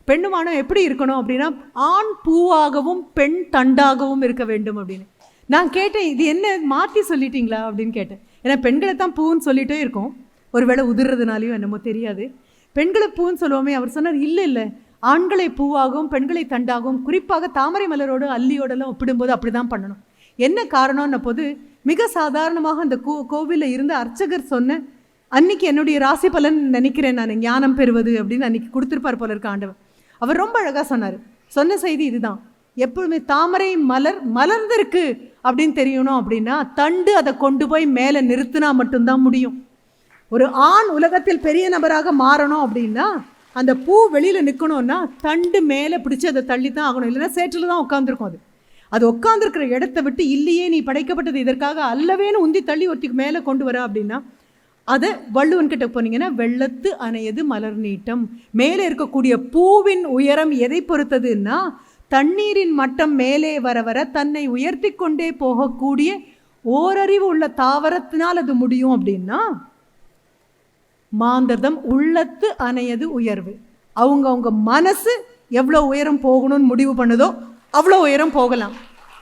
பெண்ணுமானம் எப்படி இருக்கணும் அப்படின்னா ஆண் பூவாகவும் பெண் தண்டாகவும் இருக்க வேண்டும் அப்படின்னு. நான் கேட்டேன், இது என்ன மாற்றி சொல்லிட்டீங்களா அப்படின்னு கேட்டேன். ஏன்னா பெண்களை தான் பூன்னு சொல்லிகிட்டே இருக்கோம், ஒருவேளை உதிர்றதுனாலையும் என்னமோ தெரியாது. பெண்களை பூன்னு சொல்லுவோமே. அவர் சொன்னார், இல்லை இல்லை, ஆண்களை பூவாகவும் பெண்களை தண்டாகவும், குறிப்பாக தாமரை மலரோடு அல்லியோடலாம் ஒப்பிடும்போது அப்படி தான் பண்ணணும். என்ன காரணம்ன போது, மிக சாதாரணமாக அந்த கோவிலில் இருந்த அர்ச்சகர் சொன்ன அன்னைக்கு என்னுடைய ராசி பலன் நினைக்கிறேன் நான், ஞானம் பெறுவது அப்படின்னு அன்னைக்கு கொடுத்துருப்பார் போல இருக்க ஆண்டவர். அவர் ரொம்ப அழகாக சொன்னார். சொன்ன செய்தி இதுதான், எப்பொழுதுமே தாமரை மலர் மலர்ந்திருக்கு அப்படின்னு தெரியணும் அப்படின்னா தண்டு அதை கொண்டு போய் மேலே நிறுத்தினா மட்டும்தான் முடியும். ஒரு ஆண் உலகத்தில் பெரிய நபராக மாறணும் அப்படின்னா அந்த பூ வெளியில் நிற்கணும்னா தண்டு மேலே பிடிச்சி அதை தள்ளி தான் ஆகணும், இல்லைன்னா சேற்றில் தான் உட்காந்துருக்கும். அது உட்காந்துருக்கிற இடத்த விட்டு இல்லையே நீ படைக்கப்பட்டது இதற்காக அல்லவேன்னு உந்தி தள்ளி ஒருத்திக்கு மேலே கொண்டு வர அப்படின்னா அதை வள்ளுவன்கிட்ட போனீங்கன்னா வெள்ளத்து அணையது மலர் நீட்டம். மேலே இருக்கக்கூடிய பூவின் உயரம் எதை பொறுத்ததுன்னா தண்ணீரின் மட்டம் மேலே வர வர தன்னை உயர்த்தி கொண்டே போகக்கூடிய ஓரறிவு உள்ள தாவரத்தினால் அது முடியும். அப்படின்னா மாந்தர்தம் உள்ளத்து அணையது உயர்வு. அவங்க மனசு எவ்வளோ உயரம் போகணும்னு முடிவு பண்ணுதோ அவ்வளோ உயரம் போகலாம்.